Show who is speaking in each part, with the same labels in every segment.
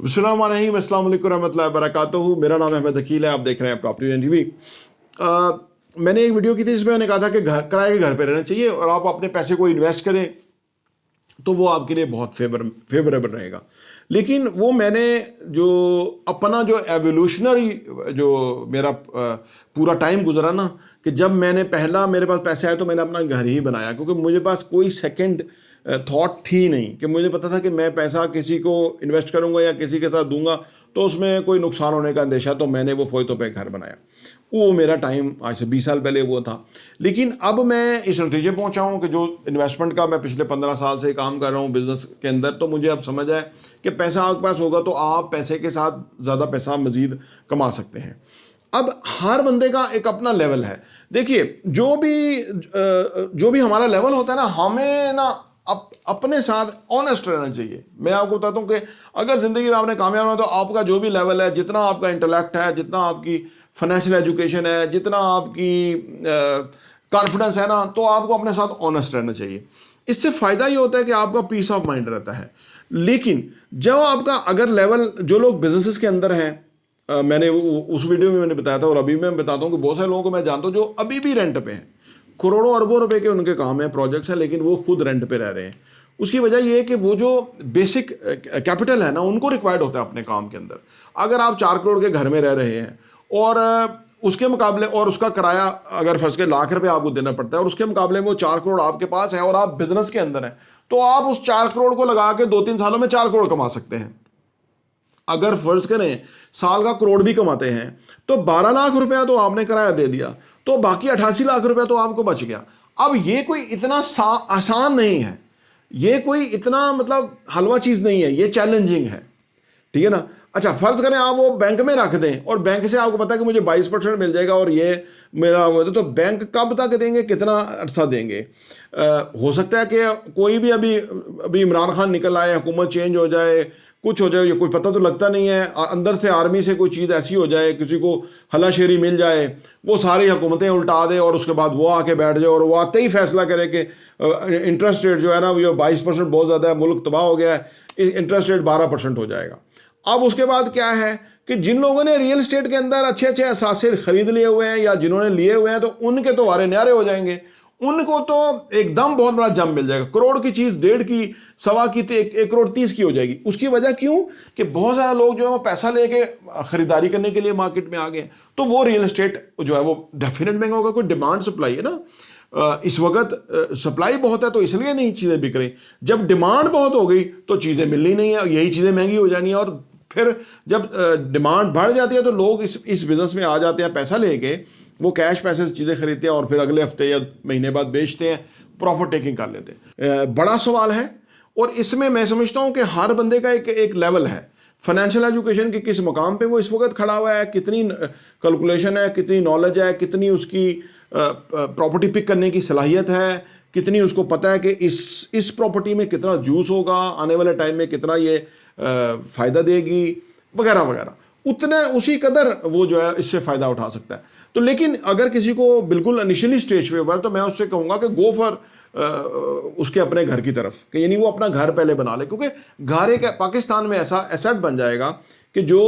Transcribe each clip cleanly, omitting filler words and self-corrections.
Speaker 1: बिस्मिल्लाह रहमान रहीम, अस्सलाम वालेकुम रहमतुल्लाहि वबरकातुहू। मेरा नाम अहमद अकील है, आप देख रहे हैं प्रॉपर्टी एंड टीवी। मैंने एक वीडियो की थी जिसमें मैंने कहा था कि किराए के घर पे रहना चाहिए और आप अपने पैसे को इन्वेस्ट करें तो वो आपके लिए बहुत फेवरेबल रहेगा। लेकिन वो मैंने जो अपना जो एवोल्यूशनरी जो मेरा पूरा टाइम गुजरा ना, कि जब मैंने पहला मेरे पास पैसे आए तो मैंने अपना घर ही बनाया, क्योंकि मुझे पास कोई सेकंड थॉट थी नहीं। कि मुझे पता था कि मैं पैसा किसी को इन्वेस्ट करूंगा या किसी के साथ दूंगा तो उसमें कोई नुकसान होने का अंदेशा, तो मैंने वो फ़ोयतों पे घर बनाया। वो मेरा टाइम आज से 20 साल पहले वो था। लेकिन अब मैं इस नतीजे पहुंचा हूं कि जो इन्वेस्टमेंट का मैं पिछले 15 साल से काम कर रहा हूं बिजनेस के अंदर, तो मुझे अब समझ आया कि पैसा आपके पास होगा तो आप पैसे के साथ ज़्यादा पैसा मज़ीद कमा सकते हैं। अब हर बंदे का एक अपना लेवल है। देखिए, जो भी हमारा लेवल होता है ना, हमें ना अपने साथ ऑनेस्ट रहना चाहिए। मैं आपको बताता हूँ कि अगर ज़िंदगी में आपने कामयाब होना तो आपका जो भी लेवल है, जितना आपका इंटेलेक्ट है, जितना आपकी फाइनेंशियल एजुकेशन है, जितना आपकी कॉन्फिडेंस है ना, तो आपको अपने साथ ऑनेस्ट रहना चाहिए। इससे फ़ायदा ये होता है कि आपका पीस ऑफ माइंड रहता है। लेकिन जब आपका अगर लेवल, जो लोग बिजनेसेस के अंदर हैं, मैंने उस वीडियो में मैंने बताया था और अभी मैं बताता हूँ कि बहुत सारे लोगों को मैं जानता हूँ जो अभी भी रेंट पे हैं। करोड़ों अरबों रुपए के उनके काम है, प्रोजेक्ट्स हैं, लेकिन वो खुद रेंट पे रह रहे हैं। उसकी वजह ये है कि वो जो बेसिक कैपिटल है ना, उनको रिक्वायर्ड होता है अपने काम के अंदर। अगर आप 4 करोड़ के घर में रह रहे हैं और उसके मुकाबले, और उसका किराया अगर फर्ज के लाख रुपए आपको देना पड़ता है, और उसके मुकाबले में वो 4 करोड़ आपके पास है और आप बिजनेस के अंदर हैं, तो आप उस 4 करोड़ को लगा के 2-3 सालों में 4 करोड़ कमा सकते हैं। अगर फर्ज करें साल का करोड़ भी कमाते हैं तो 12 लाख रुपया तो आपने किराया दे दिया, तो बाकी 88 लाख रुपया तो आपको बच गया। अब ये कोई इतना आसान नहीं है, ये कोई इतना मतलब हलवा चीज़ नहीं है, ये चैलेंजिंग है, ठीक है ना। अच्छा, फर्ज करें आप वो बैंक में रख दें और बैंक से आपको पता है कि मुझे 22% मिल जाएगा और ये मेरा वो, तो बैंक कब तक देंगे, कितना अरसा देंगे। हो सकता है कि कोई भी अभी इमरान खान निकल आए, हुकूमत चेंज हो जाए, कुछ हो जाए, ये कोई पता तो लगता नहीं है, अंदर से आर्मी से कोई चीज़ ऐसी हो जाए, किसी को हलाशेरी मिल जाए, वो सारी हुकूमतें उल्टा दे और उसके बाद वो आके बैठ जाए और वो आते ही फैसला करे कि इंटरेस्ट रेट जो है ना, वो 22% बहुत ज़्यादा है, मुल्क तबाह हो गया है, इंटरेस्ट रेट 12% हो जाएगा। अब उसके बाद क्या है कि जिन लोगों ने रियल एस्टेट के अंदर अच्छे अच्छे असासे खरीद लिए हुए हैं या जिन्होंने लिए हुए हैं, तो उनके तो वारे न्यारे हो जाएंगे, उनको तो एकदम बहुत बड़ा जम मिल जाएगा। करोड़ की चीज़ 1.5 की, 1.25 की, तो 1 करोड़ 30 की हो जाएगी। उसकी वजह क्यों कि बहुत सारे लोग जो है वो पैसा लेके खरीदारी करने के लिए मार्केट में आ गए, तो वो रियल एस्टेट जो है वो डेफिनेट महंगा होगा। कोई डिमांड सप्लाई है ना, इस वक्त सप्लाई बहुत है तो इसलिए नहीं चीज़ें बिक रही। जब डिमांड बहुत हो गई तो चीज़ें मिलनी नहीं है, यही चीज़ें महंगी हो जानी है। और फिर जब डिमांड बढ़ जाती है तो लोग इस बिज़नेस में आ जाते हैं, पैसा लेके वो कैश पैसे से चीज़ें खरीदते हैं और फिर अगले हफ्ते या महीने बाद बेचते हैं, प्रॉफिट टेकिंग कर लेते हैं। बड़ा सवाल है और इसमें मैं समझता हूँ कि हर बंदे का एक लेवल है। फाइनेंशियल एजुकेशन के किस मकाम पे वो इस वक्त खड़ा हुआ है, कितनी कैलकुलेशन है, कितनी नॉलेज है, कितनी उसकी प्रॉपर्टी पिक करने की सलाहियत है, कितनी उसको पता है कि इस प्रॉपर्टी में कितना जूस होगा, आने वाले टाइम में कितना ये फ़ायदा देगी, वगैरह वगैरह। उतने उसी कदर वो जो है इससे फ़ायदा उठा सकता है। तो लेकिन अगर किसी को बिल्कुल इनिशियली स्टेज पे हुआ तो मैं उससे कहूँगा कि गो फॉर उसके अपने घर की तरफ, कि यानी वो अपना घर पहले बना ले, क्योंकि घर एक पाकिस्तान में ऐसा एसेट बन जाएगा कि जो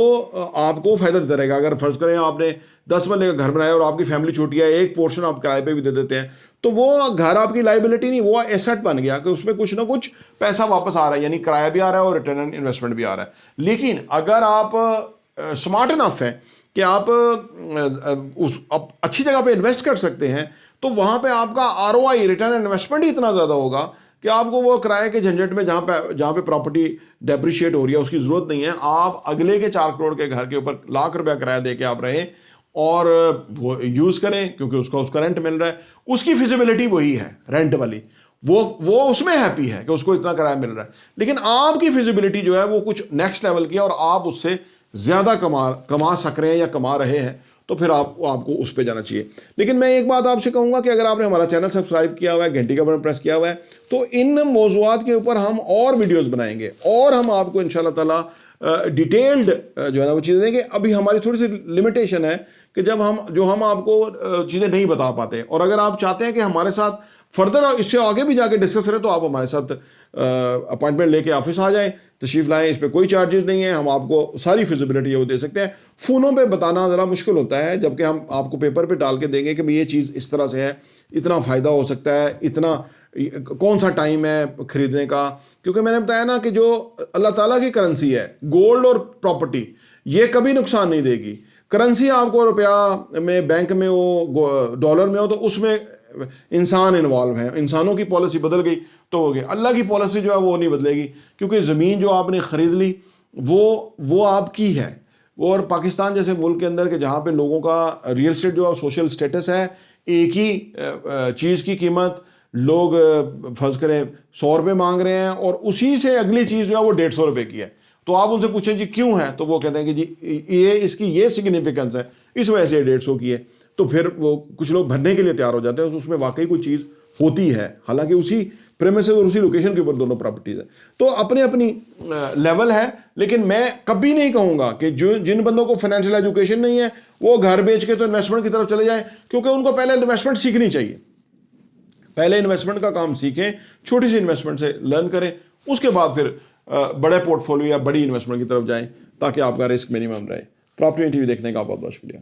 Speaker 1: आपको फ़ायदा देता रहेगा। अगर फ़र्ज़ करें आपने 10 मरले का घर बनाया और आपकी फैमिली छोटी है, एक पोर्शन आप किराए पे भी दे देते हैं, तो वो घर आपकी लाइबिलिटी नहीं, वो एसेट बन गया कि उसमें कुछ ना कुछ पैसा वापस आ रहा है, यानी किराया भी आ रहा है और रिटर्न इन्वेस्टमेंट भी आ रहा है। लेकिन अगर आप स्मार्ट इनफ है कि आप अच्छी जगह पे इन्वेस्ट कर सकते हैं, तो वहाँ पे आपका आरओआई, रिटर्न इन्वेस्टमेंट ही इतना ज़्यादा होगा कि आपको वो किराए के झंझट में जहाँ पे प्रॉपर्टी डेप्रिशिएट हो रही है उसकी ज़रूरत नहीं है। आप अगले के 4 करोड़ के घर के ऊपर लाख रुपया किराया दे के आप रहें और वो यूज़ करें, क्योंकि उसका रेंट मिल रहा है, उसकी फिजिबिलिटी वही है रेंट वाली, वो उसमें हैप्पी है कि उसको इतना किराया मिल रहा है। लेकिन आपकी फिजिबिलिटी जो है वो कुछ नेक्स्ट लेवल की है और आप उससे ज़्यादा कमा सक रहे हैं या कमा रहे हैं, तो फिर आपको उस पर जाना चाहिए। लेकिन मैं एक बात आपसे कहूँगा कि अगर आपने हमारा चैनल सब्सक्राइब किया हुआ है, घंटी का बटन प्रेस किया हुआ है, तो इन मौज़ूआत के ऊपर हम और वीडियोस बनाएंगे और हम आपको इंशाल्लाह ताला डिटेल्ड जो है ना वो चीज़ें देंगे। अभी हमारी थोड़ी सी लिमिटेशन है कि जब हम आपको चीज़ें नहीं बता पाते, और अगर आप चाहते हैं कि हमारे साथ فردر اس سے آگے بھی جا کے ڈسکس کریں تو آپ ہمارے ساتھ اپوائنٹمنٹ لے کے آفس آ جائیں, تشریف لائیں, اس پہ کوئی چارجز نہیں ہے, ہم آپ کو ساری فیزیبلٹی وہ دے سکتے ہیں. فونوں پہ بتانا ذرا مشکل ہوتا ہے, جبکہ ہم آپ کو پیپر پہ ڈال کے دیں گے کہ یہ چیز اس طرح سے ہے, اتنا فائدہ ہو سکتا ہے, اتنا کون سا ٹائم ہے خریدنے کا. کیونکہ میں نے بتایا نا کہ جو اللہ تعالیٰ کی کرنسی ہے, گولڈ اور پراپرٹی, یہ کبھی نقصان نہیں دے گی. کرنسی آپ کو روپیہ میں بینک میں ہو, ڈالر میں ہو, تو اس میں انسان انوالو ہیں, انسانوں کی پالیسی بدل گئی تو ہو گیا. اللہ کی پالیسی جو ہے وہ نہیں بدلے گی, کیونکہ زمین جو آپ نے خرید لی وہ آپ کی ہے. اور پاکستان جیسے ملک کے اندر کہ جہاں پہ لوگوں کا ریئل اسٹیٹ جو ہے سوشل اسٹیٹس ہے, ایک ہی چیز کی قیمت لوگ فرض کریں 100 روپے مانگ رہے ہیں اور اسی سے اگلی چیز جو ہے وہ 150 روپے کی ہے, تو آپ ان سے پوچھیں جی کیوں ہے, تو وہ کہتے ہیں کہ جی یہ اس کی یہ سگنیفیکنس ہے, اس وجہ سے 150 کی ہے. تو پھر وہ کچھ لوگ بھرنے کے لیے تیار ہو جاتے ہیں, اس میں واقعی کوئی چیز ہوتی ہے, حالانکہ اسی پریمیسز اور اسی لوکیشن کے اوپر دونوں پراپرٹیز ہیں. تو اپنی اپنی لیول ہے, لیکن میں کبھی نہیں کہوں گا کہ جن بندوں کو فائنینشیل ایجوکیشن نہیں ہے وہ گھر بیچ کے تو انویسٹمنٹ کی طرف چلے جائیں, کیونکہ ان کو پہلے انویسٹمنٹ سیکھنی چاہیے. پہلے انویسٹمنٹ کا کام سیکھیں, چھوٹی سی انویسٹمنٹ سے لرن کریں, اس کے بعد پھر بڑے پورٹ فولیو یا بڑی انویسٹمنٹ کی طرف جائیں تاکہ آپ کا رسک منیمم رہے. پراپرٹی ٹی وی دیکھنے کا بہت بہت شکریہ.